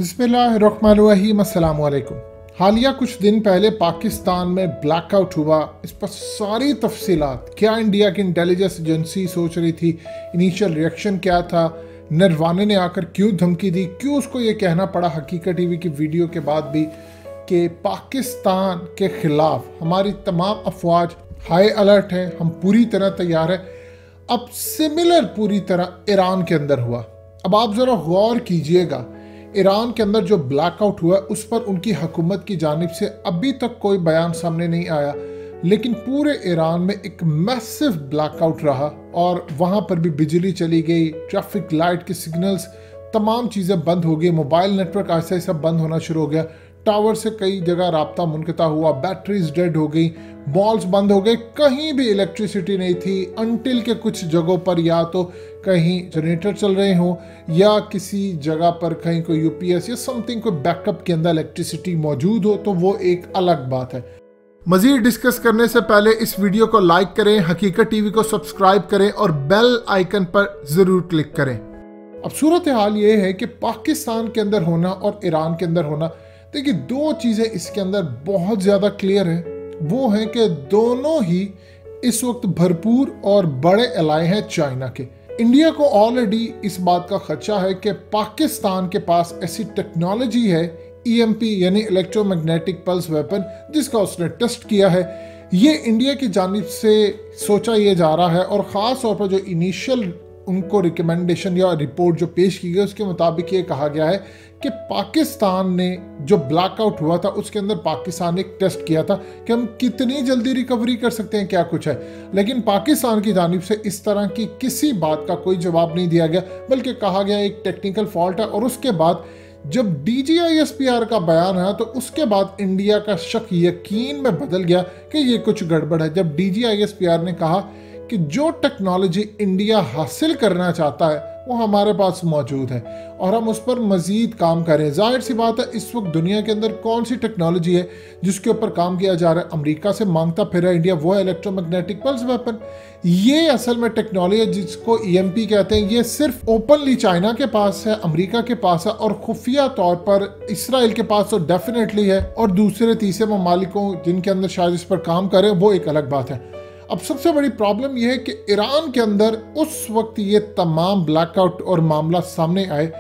बिस्मिल्लाहिर्रहमानिर्रहीम अस्सलामुअलैकुम। हालिया कुछ दिन पहले पाकिस्तान में ब्लैकआउट हुआ। इस पर सारी तफसीलात, क्या इंडिया की इंटेलिजेंस एजेंसी सोच रही थी, इनिशियल रिएक्शन क्या था, नरवाने ने आकर क्यों धमकी दी, क्यों उसको ये कहना पड़ा हकीकत टीवी की वीडियो के बाद भी कि पाकिस्तान के खिलाफ हमारी तमाम अफवाज हाई अलर्ट है, हम पूरी तरह तैयार है। अब सिमिलर पूरी तरह ईरान के अंदर हुआ। अब आप ज़रा गौर कीजिएगा, ईरान के अंदर जो ब्लैकआउट हुआ उस पर उनकी हुकूमत की जानिब से अभी तक कोई बयान सामने नहीं आया, लेकिन पूरे ईरान में एक मैसिव ब्लैकआउट रहा और वहाँ पर भी बिजली चली गई, ट्रैफिक लाइट के सिग्नल्स, तमाम चीज़ें बंद हो गई, मोबाइल नेटवर्क ऐसा ऐसा बंद होना शुरू हो गया, टावर से कई जगह राब्ता मुनक़ता हुआ, बैटरीज डेड हो गई, मॉल्स बंद हो गए, कहीं भी इलेक्ट्रिसिटी नहीं थी अनटिल के कुछ जगहों पर या तो कहीं जनरेटर चल रहे हों या किसी जगह पर कहीं कोई यूपीएस या समथिंग कोई बैकअप के अंदर इलेक्ट्रिसिटी मौजूद हो, तो वो एक अलग बात है। मज़ीद डिस्कस करने से पहले इस वीडियो को लाइक करें, हकीकत टीवी को सब्सक्राइब करें और बेल आइकन पर ज़रूर क्लिक करें। अब सूरत हाल ये है कि पाकिस्तान के अंदर होना और ईरान के अंदर होना, देखिए दो चीज़ें इसके अंदर बहुत ज़्यादा क्लियर हैं। वो है कि दोनों ही इस वक्त भरपूर और बड़े एलाय हैं चाइना के। इंडिया को ऑलरेडी इस बात का खदशा है कि पाकिस्तान के पास ऐसी टेक्नोलॉजी है, ईएमपी यानी इलेक्ट्रोमैग्नेटिक पल्स वेपन, जिसका उसने टेस्ट किया है। ये इंडिया की जानिब से सोचा ये जा रहा है और ख़ास तौर पर जो इनिशियल उनको रिकमेंडेशन या रिपोर्ट जो पेश की गई उसके मुताबिक ये कहा गया है कि पाकिस्तान ने जो ब्लैकआउट हुआ था उसके अंदर पाकिस्तान ने एक टेस्ट किया था कि हम कितनी जल्दी रिकवरी कर सकते हैं, क्या कुछ है, लेकिन पाकिस्तान की जानिब से इस तरह की किसी बात का कोई जवाब नहीं दिया गया, बल्कि कहा गया एक टेक्निकल फॉल्ट है। और उसके बाद जब DGISPR का बयान आया तो उसके बाद इंडिया का शक यकीन में बदल गया कि ये कुछ गड़बड़ है। जब DGISPR ने कहा कि जो टेक्नोलॉजी इंडिया हासिल करना चाहता है वो हमारे पास मौजूद है और हम उस पर मजीद काम करें। जाहिर सी बात है, इस वक्त दुनिया के अंदर कौन सी टेक्नोलॉजी है जिसके ऊपर काम किया जा रहा है, अमेरिका से मांगता फिर है इंडिया, वो है इलेक्ट्रोमैग्नेटिक पल्स वेपन। ये असल में टेक्नोलॉजी है जिसको EMP कहते हैं। ये सिर्फ ओपनली चाइना के पास है, अमेरिका के पास है और खुफिया तौर पर इसराइल के पास तो डेफिनेटली है, और दूसरे तीसरे ममालिकों जिनके अंदर शायद इस पर काम करें वो एक अलग बात है। अब सबसे बड़ी प्रॉब्लम यह है कि ईरान के अंदर उस वक्त ये तमाम ब्लैकआउट और मामला सामने आए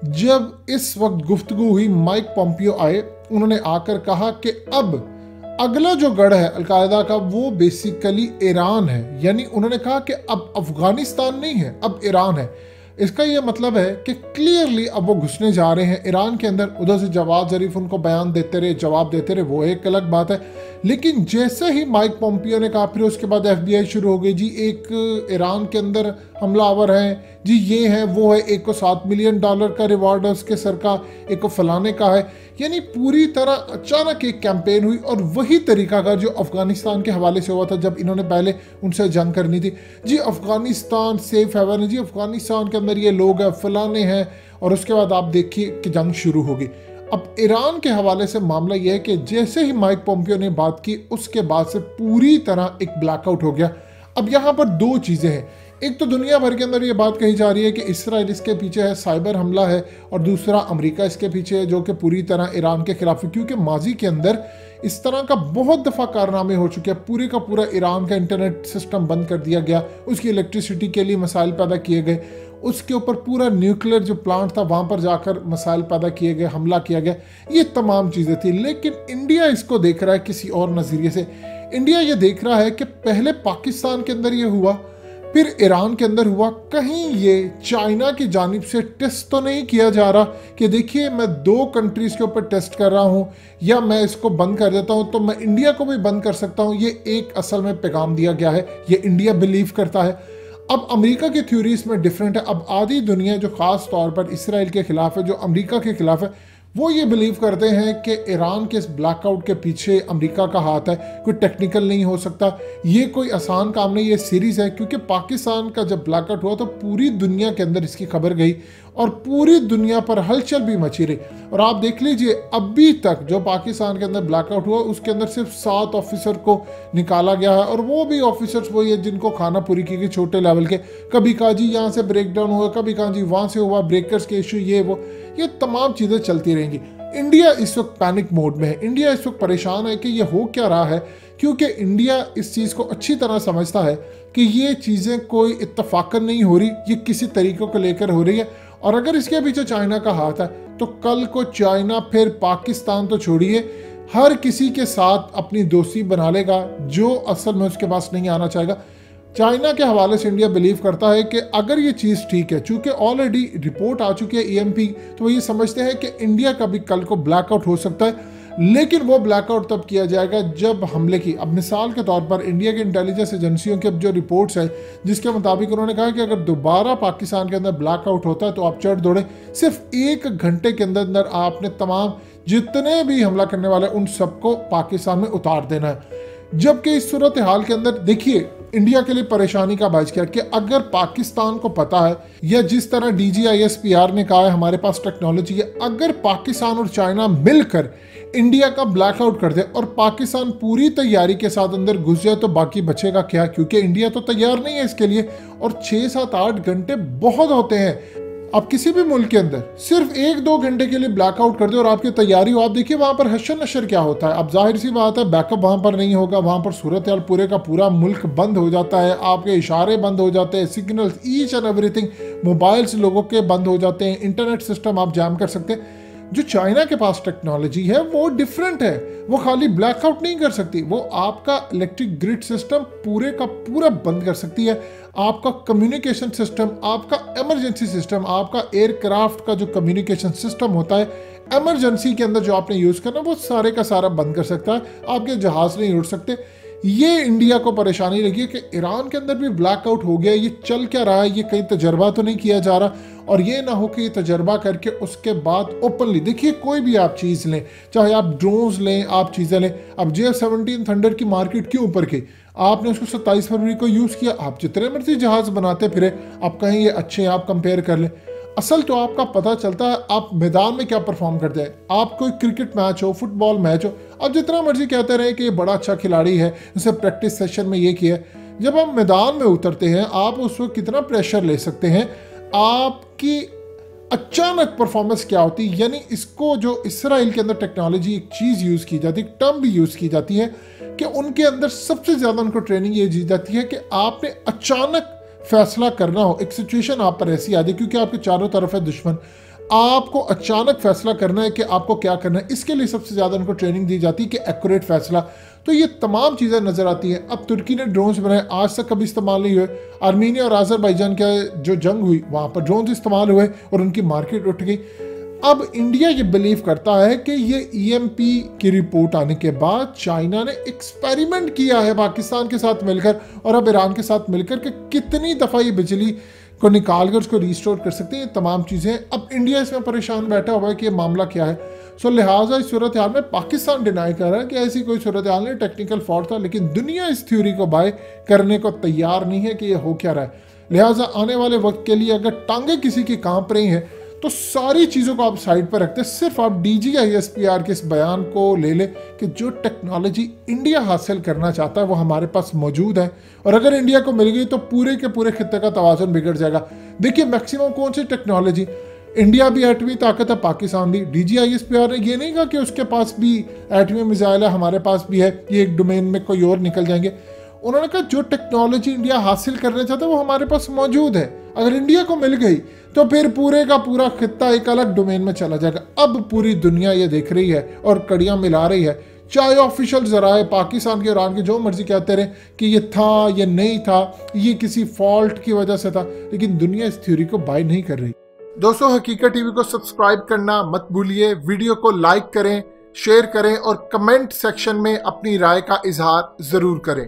जब इस वक्त गुफ्तगू हुई, माइक पोम्पियो आए, उन्होंने आकर कहा कि अब अगला जो गढ़ है अलकायदा का वो बेसिकली ईरान है। यानी उन्होंने कहा कि अब अफगानिस्तान नहीं है, अब ईरान है। इसका ये मतलब है कि क्लियरली अब वो घुसने जा रहे हैं ईरान के अंदर। उधर से जवाद ज़रीफ उनको बयान देते रहे, जवाब देते रहे, वो एक अलग बात है। लेकिन जैसे ही माइक पोम्पियो ने कहा, फिर उसके बाद FBI शुरू हो गई, जी एक ईरान के अंदर हमलावर हैं, जी ये है वो है, एक को $7 मिलियन का रिवॉर्ड है उसके सर का, एक को फलाने का है। यानी पूरी तरह अचानक एक कैंपेन हुई और वही तरीका का जो अफगानिस्तान के हवाले से हुआ था जब इन्होंने पहले उनसे जंग करनी थी। जी अफगानिस्तान सेफ हेवन है, जी अफगानिस्तान के अंदर ये लोग हैं, फलाने हैं, और उसके बाद आप देखिए कि जंग शुरू होगी। अब ईरान के हवाले से मामला यह है कि जैसे ही माइक पोम्पियो ने बात की उसके बाद से पूरी तरह एक ब्लैकआउट हो गया। अब यहाँ पर दो चीज़ें हैं, एक तो दुनिया भर के अंदर ये बात कही जा रही है कि इसराइल इसके पीछे है, साइबर हमला है, और दूसरा अमेरिका इसके पीछे है जो कि पूरी तरह ईरान के खिलाफ है, क्योंकि माजी के अंदर इस तरह का बहुत दफ़ा कारनामे हो चुके हैं। पूरे का पूरा ईरान का इंटरनेट सिस्टम बंद कर दिया गया, उसकी इलेक्ट्रिसिटी के लिए मसाइल पैदा किए गए, उसके ऊपर पूरा न्यूक्लियर जो प्लांट था वहाँ पर जाकर मसाइल पैदा किए गए, हमला किया गया, ये तमाम चीज़ें थी। लेकिन इंडिया इसको देख रहा है किसी और नज़रिए से। इंडिया ये देख रहा है कि पहले पाकिस्तान के अंदर ये हुआ, फिर ईरान के अंदर हुआ, कहीं ये चाइना की जानिब से टेस्ट तो नहीं किया जा रहा कि देखिए मैं दो कंट्रीज़ के ऊपर टेस्ट कर रहा हूँ, या मैं इसको बंद कर देता हूँ तो मैं इंडिया को भी बंद कर सकता हूँ। ये एक असल में पैगाम दिया गया है, ये इंडिया बिलीव करता है। अब अमेरिका की थ्योरी इसमें डिफरेंट है। अब आधी दुनिया जो ख़ास तौर पर इसराइल के खिलाफ है, जो अमेरिका के खिलाफ है, वो ये बिलीव करते हैं कि ईरान के इस ब्लैकआउट के पीछे अमेरिका का हाथ है, कोई टेक्निकल नहीं हो सकता, ये कोई आसान काम नहीं, ये सीरीज़ है। क्योंकि पाकिस्तान का जब ब्लैकआउट हुआ तो पूरी दुनिया के अंदर इसकी खबर गई और पूरी दुनिया पर हलचल भी मची रही। और आप देख लीजिए अभी तक जो पाकिस्तान के अंदर ब्लैकआउट हुआ उसके अंदर सिर्फ 7 ऑफिसर को निकाला गया है, और वो भी ऑफिसर्स वही है जिनको खाना पूरी की गई छोटे लेवल के। कभी कहा जी यहाँ से ब्रेक डाउन हुआ, कभी कहा जी वहाँ से हुआ, ब्रेकर्स के इशू ये तमाम चीज़ें चलती रहेंगी। इंडिया इस वक्त पैनिक मोड में है। इंडिया इस वक्त परेशान है कि ये हो क्या रहा है, क्योंकि इंडिया इस चीज़ को अच्छी तरह समझता है कि ये चीज़ें कोई इत्तफाकन नहीं हो रही, ये किसी तरीक़ों को लेकर हो रही है। और अगर इसके पीछे चाइना का हाथ है तो कल को चाइना फिर पाकिस्तान तो छोड़िए हर किसी के साथ अपनी दोस्ती बना लेगा जो असल में उसके पास नहीं आना चाहेगा। चाइना के हवाले से इंडिया बिलीव करता है कि अगर ये चीज़ ठीक है, चूंकि ऑलरेडी रिपोर्ट आ चुकी है EMP, तो वो ये समझते हैं कि इंडिया का भी कल को ब्लैकआउट हो सकता है, लेकिन वो ब्लैकआउट तब किया जाएगा जब हमले की। अब मिसाल के तौर पर इंडिया के इंटेलिजेंस एजेंसियों के अब जो रिपोर्ट्स है जिसके मुताबिक उन्होंने कहा कि अगर दोबारा पाकिस्तान के अंदर ब्लैकआउट होता है तो आप चढ़ दौड़े, सिर्फ 1 घंटे के अंदर अंदर आपने तमाम जितने भी हमला करने वाले उन सबको पाकिस्तान में उतार देना है। जबकि इस सूरत हाल के अंदर देखिए इंडिया के लिए परेशानी का बाइस क्या कि अगर पाकिस्तान को पता है, या जिस तरह DGISPR ने कहा है हमारे पास टेक्नोलॉजी है, अगर पाकिस्तान और चाइना मिलकर इंडिया का ब्लैकआउट कर दे और पाकिस्तान पूरी तैयारी के साथ अंदर घुस जाए तो बाकी बचेगा क्या, क्योंकि इंडिया तो तैयार नहीं है इसके लिए। और 6, 7, 8 घंटे बहुत होते हैं। आप किसी भी मुल्क के अंदर सिर्फ 1-2 घंटे के लिए ब्लैकआउट कर दे और आपकी तैयारी हो, आप देखिए वहाँ पर हशर नशर क्या होता है। अब जाहिर सी बात है बैकअप वहाँ पर नहीं होगा, वहाँ पर सूरत हाल पूरे का पूरा मुल्क बंद हो जाता है, आपके इशारे बंद हो जाते हैं, signals each and everything, mobiles लोगों के बंद हो जाते हैं, इंटरनेट सिस्टम आप जैम कर सकते हैं। जो चाइना के पास टेक्नोलॉजी है वो डिफरेंट है, वो खाली ब्लैकआउट नहीं कर सकती, वो आपका इलेक्ट्रिक ग्रिड सिस्टम पूरे का पूरा बंद कर सकती है, आपका कम्युनिकेशन सिस्टम, आपका इमरजेंसी सिस्टम, आपका एयरक्राफ्ट का जो कम्युनिकेशन सिस्टम होता है इमरजेंसी के अंदर जो आपने यूज़ करना वो सारे का सारा बंद कर सकता है, आपके जहाज़ नहीं उड़ सकते। ये इंडिया को परेशानी लगी है कि ईरान के अंदर भी ब्लैकआउट हो गया, ये चल क्या रहा है, ये कहीं तजर्बा तो नहीं किया जा रहा, और ये ना हो कि ये तजर्बा करके उसके बाद ओपनली देखिए कोई भी आप चीज़ लें, चाहे आप ड्रोन्स लें, आप चीज़ें लें। अब JF-17 थंडर की मार्केट क्यों ऊपर की, आपने उसको 27 फरवरी को यूज़ किया, आप जितने मर्जी जहाज़ बनाते फिरे, आप कहीं ये अच्छे हैं, आप कंपेयर कर लें। असल तो आपका पता चलता है आप मैदान में क्या परफॉर्म करते हैं। आप कोई क्रिकेट मैच हो, फुटबॉल मैच हो, आप जितना मर्जी कहते रहे कि ये बड़ा अच्छा खिलाड़ी है, उसे प्रैक्टिस सेशन में ये किया, जब आप मैदान में उतरते हैं आप उस वक्त कितना प्रेशर ले सकते हैं, आपकी अचानक परफॉर्मेंस क्या होती है। यानी इसको जो इसराइल के अंदर टेक्नोलॉजी एक चीज़ यूज़ की जाती है, टर्म भी यूज़ की जाती है कि उनके अंदर सबसे ज़्यादा उनको ट्रेनिंग ये दी जाती है कि आपने अचानक फैसला करना हो, एक सिचुएशन आप पर ऐसी आ जाए क्योंकि आपके चारों तरफ है दुश्मन, आपको अचानक फैसला करना है कि आपको क्या करना है, इसके लिए सबसे ज़्यादा उनको ट्रेनिंग दी जाती है कि एक्यूरेट फैसला। तो ये तमाम चीज़ें नज़र आती हैं। अब तुर्की ने ड्रोन्स बनाए, आज तक कभी इस्तेमाल नहीं हुए। आर्मीनिया और अज़रबैजान का जो जंग हुई वहाँ पर ड्रोन्स इस्तेमाल हुए और उनकी मार्केट उठ गई। अब इंडिया ये बिलीव करता है कि ये EMP की रिपोर्ट आने के बाद चाइना ने एक्सपेरिमेंट किया है पाकिस्तान के साथ मिलकर और अब ईरान के साथ मिलकर कि कितनी दफ़ा ये बिजली को निकाल कर उसको रिस्टोर कर सकते हैं, ये तमाम चीज़ें। अब इंडिया इसमें परेशान बैठा हुआ है कि ये मामला क्या है। सो लिहाजा इस सूरत हाल में पाकिस्तान डिनाई कर रहा है कि ऐसी कोई सूरत हाल नहीं, टेक्निकल फॉल्ट था, लेकिन दुनिया इस थ्योरी को बाय करने को तैयार नहीं है कि ये हो क्या रहा है। लिहाजा आने वाले वक्त के लिए अगर टांगे किसी की कांप रही हैं तो सारी चीज़ों को आप साइड पर रखते, सिर्फ आप DGISPR के इस बयान को ले लें कि जो टेक्नोलॉजी इंडिया हासिल करना चाहता है वो हमारे पास मौजूद है, और अगर इंडिया को मिल गई तो पूरे के पूरे खित्ते का तवाज़ुन बिगड़ जाएगा। देखिए मैक्सिमम कौन सी टेक्नोलॉजी, इंडिया भी एटमी ताकत है, पाकिस्तान भी। DGISPR ने ये नहीं कहा कि उसके पास भी एटमी मिसाइल है, हमारे पास भी है, ये एक डोमेन में कोई और निकल जाएंगे। उन्होंने कहा जो टेक्नोलॉजी इंडिया हासिल करना चाहता है वो हमारे पास मौजूद है, अगर इंडिया को मिल गई तो फिर पूरे का पूरा खित्ता एक अलग डोमेन में चला जाएगा। अब पूरी दुनिया ये देख रही है और कड़ियाँ मिला रही है, चाहे ऑफिशियल जराए पाकिस्तान के ईरान के जो मर्जी कहते रहे कि ये था, ये नहीं था, ये किसी फॉल्ट की वजह से था, लेकिन दुनिया इस थ्योरी को बाय नहीं कर रही। दोस्तों हकीकत टीवी को सब्सक्राइब करना मत भूलिए, वीडियो को लाइक करें, शेयर करें और कमेंट सेक्शन में अपनी राय का इजहार जरूर करें।